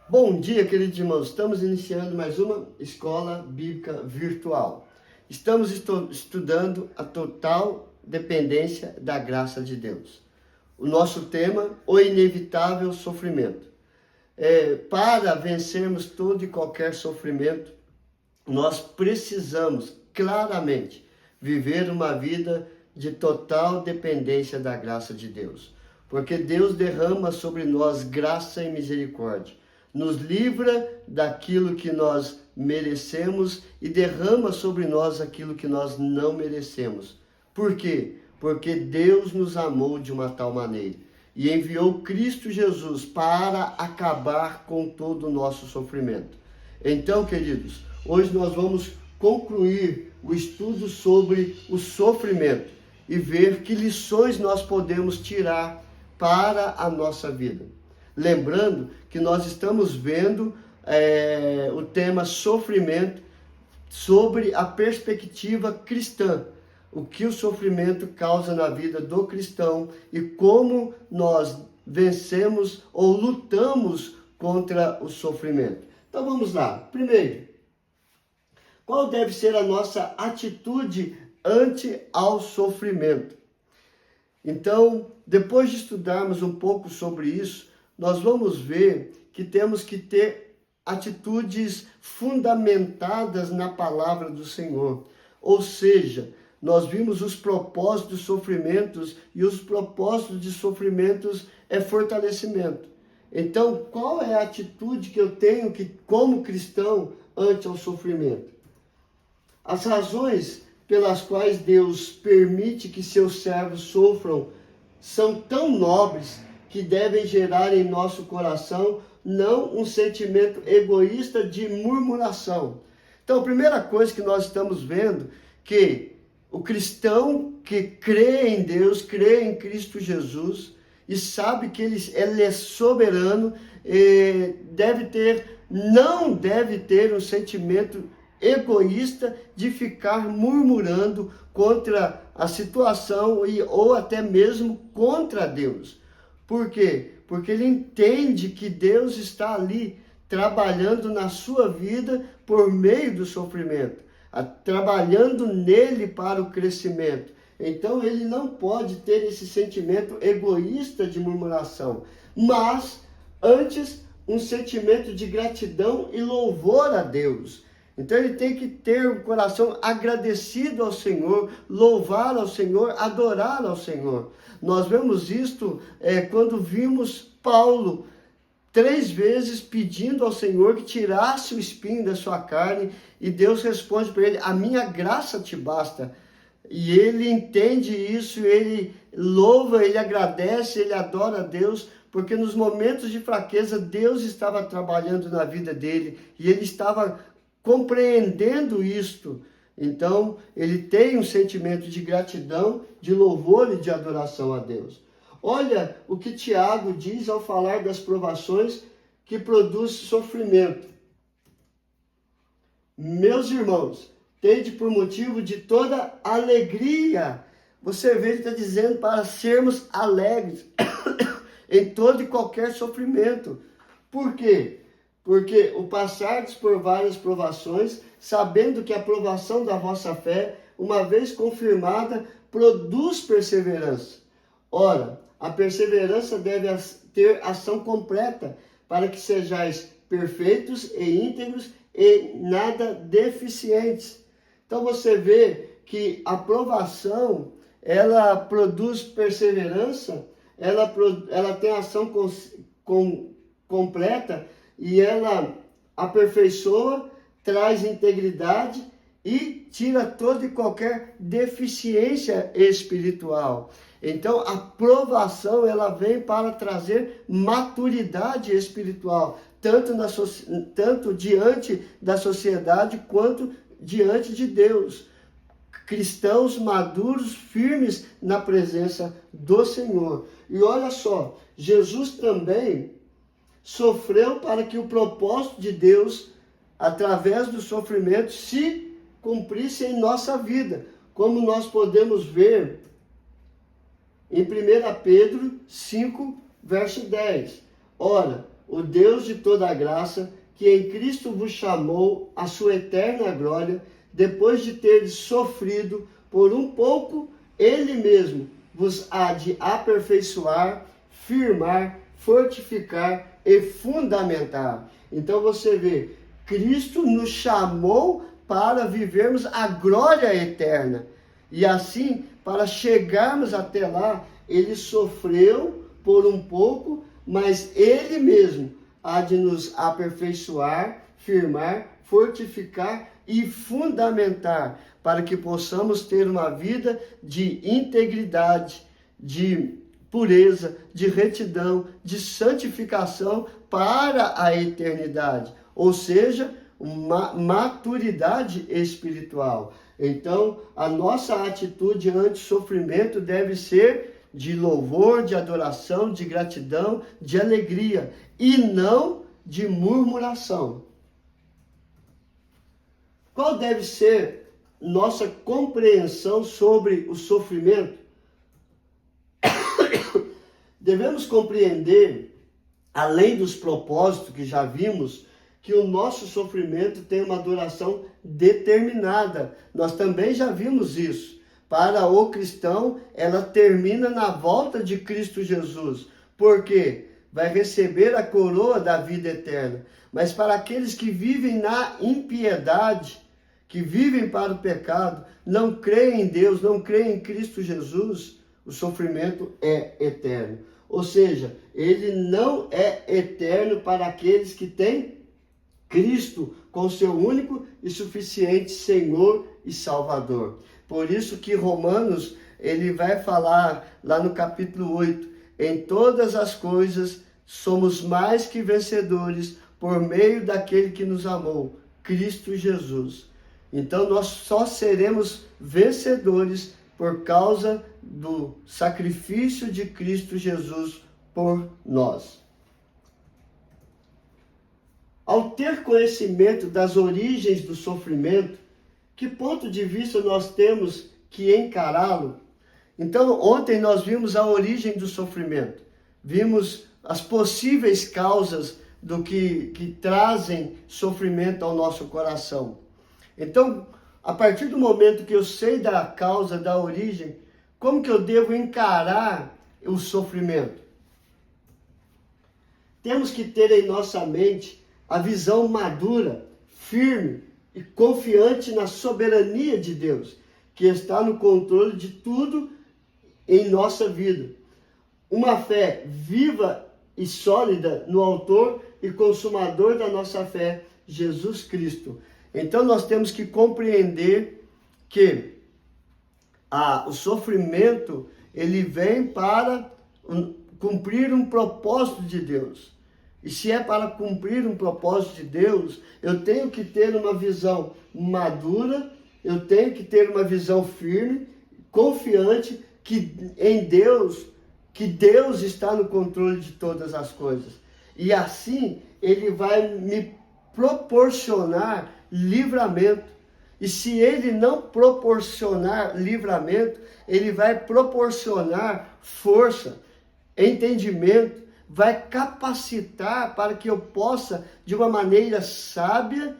Bom dia, queridos irmãos. Estamos iniciando mais uma escola bíblica virtual. Estamos estudando a total dependência da graça de Deus. O nosso tema, o inevitável sofrimento. Para vencermos todo e qualquer sofrimento, nós precisamos claramente viver uma vida de total dependência da graça de Deus. Porque Deus derrama sobre nós graça e misericórdia, nos livra daquilo que nós merecemos e derrama sobre nós aquilo que nós não merecemos. Por quê? Porque Deus nos amou de uma tal maneira e enviou Cristo Jesus para acabar com todo o nosso sofrimento. Então, queridos, hoje nós vamos concluir o estudo sobre o sofrimento e ver que lições nós podemos tirar para a nossa vida. Lembrando que nós estamos vendo o tema sofrimento sobre a perspectiva cristã. O que o sofrimento causa na vida do cristão e como nós vencemos ou lutamos contra o sofrimento. Então vamos lá. Primeiro, qual deve ser a nossa atitude ante ao sofrimento? Então, depois de estudarmos um pouco sobre isso, nós vamos ver que temos que ter atitudes fundamentadas na palavra do Senhor. Ou seja, nós vimos os propósitos dos sofrimentos e os propósitos de sofrimentos é fortalecimento. Então, qual é a atitude que eu tenho como cristão ante ao sofrimento? As razões pelas quais Deus permite que seus servos sofram são tão nobres que devem gerar em nosso coração não um sentimento egoísta de murmuração. Então, a primeira coisa que nós estamos vendo que o cristão que crê em Deus, crê em Cristo Jesus e sabe que ele é soberano, não deve ter um sentimento egoísta de ficar murmurando contra a situação ou até mesmo contra Deus. Por quê? Porque ele entende que Deus está ali trabalhando na sua vida por meio do sofrimento, trabalhando nele para o crescimento. Então ele não pode ter esse sentimento egoísta de murmuração, mas antes um sentimento de gratidão e louvor a Deus. Então ele tem que ter um coração agradecido ao Senhor, louvar ao Senhor, adorar ao Senhor. Nós vemos isto quando vimos Paulo 3 vezes pedindo ao Senhor que tirasse o espinho da sua carne, e Deus responde para ele: a minha graça te basta. E ele entende isso, ele louva, ele agradece, ele adora a Deus, porque nos momentos de fraqueza Deus estava trabalhando na vida dele e ele estava compreendendo isto. Então, ele tem um sentimento de gratidão, de louvor e de adoração a Deus. Olha o que Tiago diz ao falar das provações que produz sofrimento. Meus irmãos, tende por motivo de toda alegria. Você vê, ele está dizendo para sermos alegres em todo e qualquer sofrimento. Por quê? Porque o passardes por várias provações, sabendo que a provação da vossa fé, uma vez confirmada, produz perseverança. Ora, a perseverança deve ter ação completa, para que sejais perfeitos e íntegros e nada deficientes. Então você vê que a provação, ela produz perseverança, ela tem ação completa, e ela aperfeiçoa, traz integridade e tira toda e qualquer deficiência espiritual. Então, a provação, ela vem para trazer maturidade espiritual, tanto diante da sociedade quanto diante de Deus. Cristãos maduros, firmes na presença do Senhor. E olha só, Jesus também sofreu para que o propósito de Deus, através do sofrimento, se cumprisse em nossa vida. Como nós podemos ver em 1 Pedro 5, verso 10. Ora, o Deus de toda a graça, que em Cristo vos chamou à sua eterna glória, depois de teres sofrido por um pouco, Ele mesmo vos há de aperfeiçoar, firmar, fortificar e fundamentar. Então você vê, Cristo nos chamou para vivermos a glória eterna. E assim, para chegarmos até lá, Ele sofreu por um pouco, mas Ele mesmo há de nos aperfeiçoar, firmar, fortificar e fundamentar, para que possamos ter uma vida de integridade, de pureza, de retidão, de santificação para a eternidade. Ou seja, uma maturidade espiritual. Então, a nossa atitude ante o sofrimento deve ser de louvor, de adoração, de gratidão, de alegria, e não de murmuração. Qual deve ser nossa compreensão sobre o sofrimento? Devemos compreender, além dos propósitos que já vimos, que o nosso sofrimento tem uma duração determinada. Nós também já vimos isso. Para o cristão, ela termina na volta de Cristo Jesus. Por quê? Vai receber a coroa da vida eterna. Mas para aqueles que vivem na impiedade, que vivem para o pecado, não creem em Deus, não creem em Cristo Jesus, o sofrimento é eterno. Ou seja, ele não é eterno para aqueles que têm Cristo com seu único e suficiente Senhor e Salvador. Por isso que Romanos, ele vai falar lá no capítulo 8, em todas as coisas somos mais que vencedores por meio daquele que nos amou, Cristo Jesus. Então nós só seremos vencedores por causa do sacrifício de Cristo Jesus por nós. Ao ter conhecimento das origens do sofrimento, que ponto de vista nós temos que encará-lo? Então, ontem nós vimos a origem do sofrimento, vimos as possíveis causas do que trazem sofrimento ao nosso coração. Então, a partir do momento que eu sei da causa, da origem, como que eu devo encarar o sofrimento? Temos que ter em nossa mente a visão madura, firme e confiante na soberania de Deus, que está no controle de tudo em nossa vida. Uma fé viva e sólida no autor e consumador da nossa fé, Jesus Cristo. Então nós temos que compreender que o sofrimento, ele vem para cumprir um propósito de Deus. E se é para cumprir um propósito de Deus, eu tenho que ter uma visão madura, eu tenho que ter uma visão firme, confiante em Deus, que Deus está no controle de todas as coisas. E assim, Ele vai me proporcionar livramento. E se Ele não proporcionar livramento, Ele vai proporcionar força, entendimento, vai capacitar para que eu possa, de uma maneira sábia,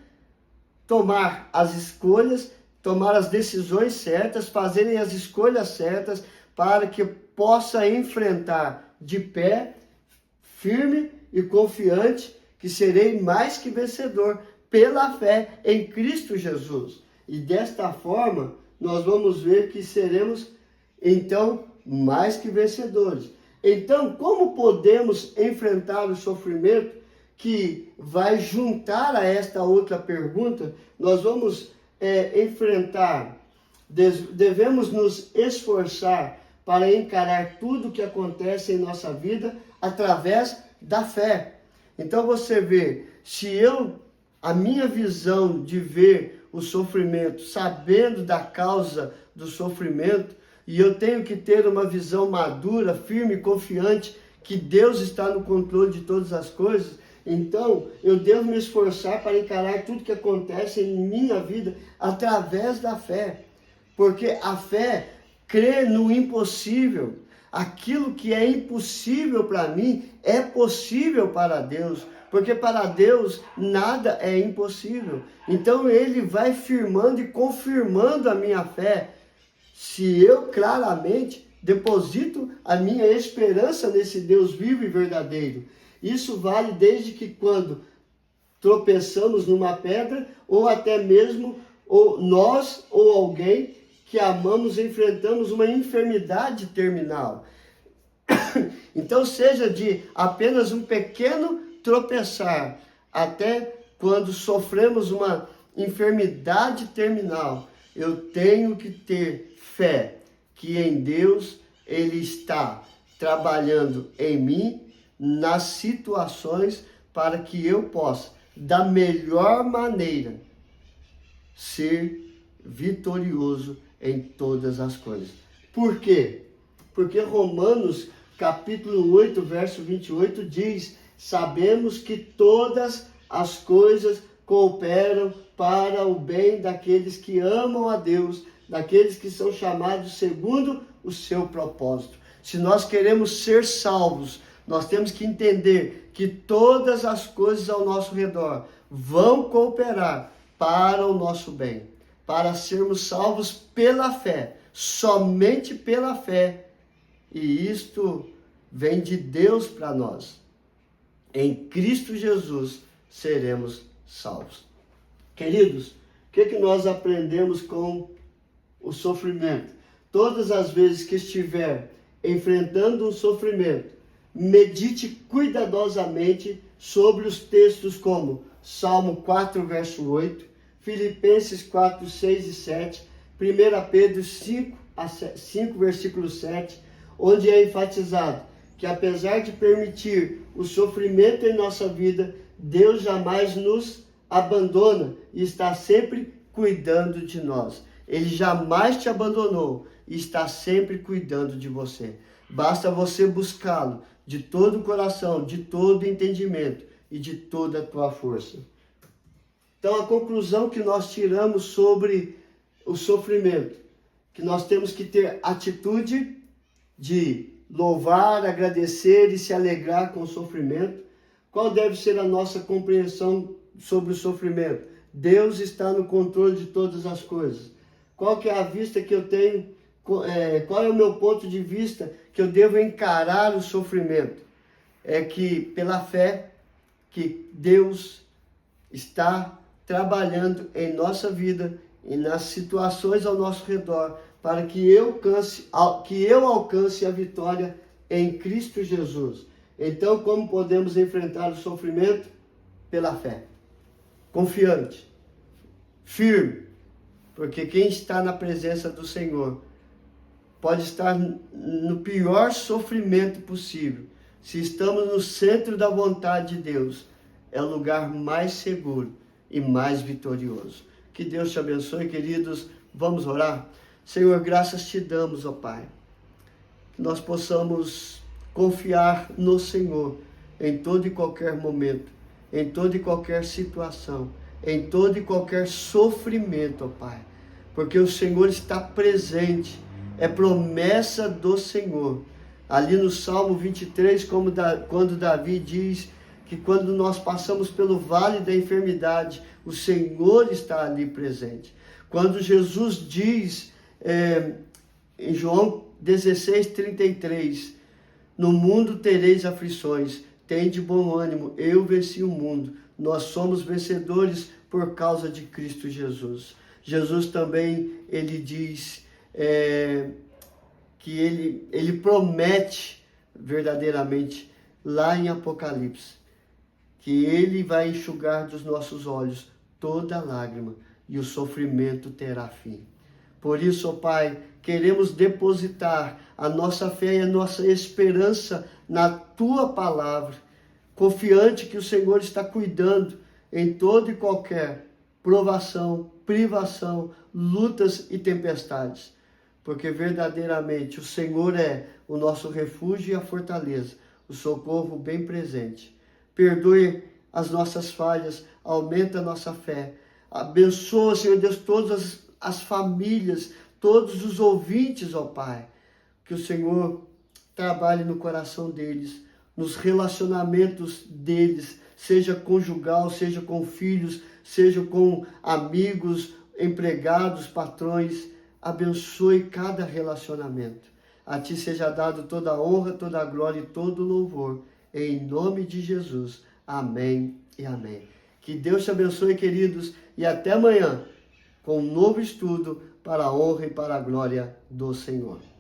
tomar as escolhas, tomar as decisões certas, fazerem as escolhas certas, para que eu possa enfrentar de pé, firme e confiante, que serei mais que vencedor pela fé em Cristo Jesus. E desta forma, nós vamos ver que seremos, então, mais que vencedores. Então, como podemos enfrentar o sofrimento que vai juntar a esta outra pergunta? Nós vamos enfrentar, devemos nos esforçar para encarar tudo o que acontece em nossa vida através da fé. Então você vê, se a minha visão de ver o sofrimento, sabendo da causa do sofrimento, e eu tenho que ter uma visão madura, firme e confiante que Deus está no controle de todas as coisas, então eu devo me esforçar para encarar tudo que acontece em minha vida através da fé. Porque a fé crê no impossível. aquilo que é impossível para mim é possível para Deus, porque para Deus nada é impossível. Então Ele vai firmando e confirmando a minha fé, se eu claramente deposito a minha esperança nesse Deus vivo e verdadeiro. Isso vale desde que quando tropeçamos numa pedra, ou até mesmo nós ou alguém que amamos enfrentamos uma enfermidade terminal. Então, seja de apenas um pequeno tropeçar, até quando sofremos uma enfermidade terminal, eu tenho que ter fé que em Deus Ele está trabalhando em mim nas situações para que eu possa, da melhor maneira, ser vitorioso em todas as coisas. Por quê? Porque Romanos capítulo 8, verso 28 diz: sabemos que todas as coisas cooperam para o bem daqueles que amam a Deus, daqueles que são chamados segundo o seu propósito. Se nós queremos ser salvos, nós temos que entender que todas as coisas ao nosso redor vão cooperar para o nosso bem, para sermos salvos pela fé, somente pela fé. E isto vem de Deus para nós. Em Cristo Jesus seremos salvos. Queridos, o que nós aprendemos com o sofrimento? Todas as vezes que estiver enfrentando um sofrimento, medite cuidadosamente sobre os textos como Salmo 4, verso 8, Filipenses 4, 6 e 7, 1 Pedro 5, versículo 7, onde é enfatizado que apesar de permitir o sofrimento em nossa vida, Deus jamais nos abandona e está sempre cuidando de nós. Ele jamais te abandonou e está sempre cuidando de você. Basta você buscá-lo de todo o coração, de todo o entendimento e de toda a tua força. Então, a conclusão que nós tiramos sobre o sofrimento, que nós temos que ter atitude de louvar, agradecer e se alegrar com o sofrimento. Qual deve ser a nossa compreensão sobre o sofrimento? Deus está no controle de todas as coisas. Qual que é a vista que eu tenho? Qual é o meu ponto de vista que eu devo encarar o sofrimento? É que pela fé que Deus está trabalhando em nossa vida e nas situações ao nosso redor para que eu alcance a vitória em Cristo Jesus. Então, como podemos enfrentar o sofrimento? Pela fé. Confiante, firme, porque quem está na presença do Senhor pode estar no pior sofrimento possível. Se estamos no centro da vontade de Deus, é o lugar mais seguro e mais vitorioso. Que Deus te abençoe, queridos. Vamos orar? Senhor, graças te damos, ó Pai. Que nós possamos confiar no Senhor em todo e qualquer momento, em toda e qualquer situação, em todo e qualquer sofrimento, ó Pai. Porque o Senhor está presente, é promessa do Senhor. Ali no Salmo 23, quando Davi diz que quando nós passamos pelo vale da enfermidade, o Senhor está ali presente. Quando Jesus diz em João 16:33, no mundo tereis aflições, tende bom ânimo, eu venci o mundo. Nós somos vencedores por causa de Cristo Jesus. Jesus também, ele diz que ele promete verdadeiramente lá em Apocalipse, que ele vai enxugar dos nossos olhos toda lágrima e o sofrimento terá fim. Por isso, ó Pai, queremos depositar a nossa fé e a nossa esperança na Tua palavra, confiante que o Senhor está cuidando em toda e qualquer provação, privação, lutas e tempestades, porque verdadeiramente o Senhor é o nosso refúgio e a fortaleza, o socorro bem presente. Perdoe as nossas falhas, aumenta a nossa fé. Abençoa, Senhor Deus, todas as famílias, todos os ouvintes, ó Pai. Que o Senhor trabalhe no coração deles, nos relacionamentos deles, seja conjugal, seja com filhos, seja com amigos, empregados, patrões. Abençoe cada relacionamento. A ti seja dado toda a honra, toda a glória e todo o louvor. Em nome de Jesus. Amém e amém. Que Deus te abençoe, queridos, e até amanhã com um novo estudo para a honra e para a glória do Senhor.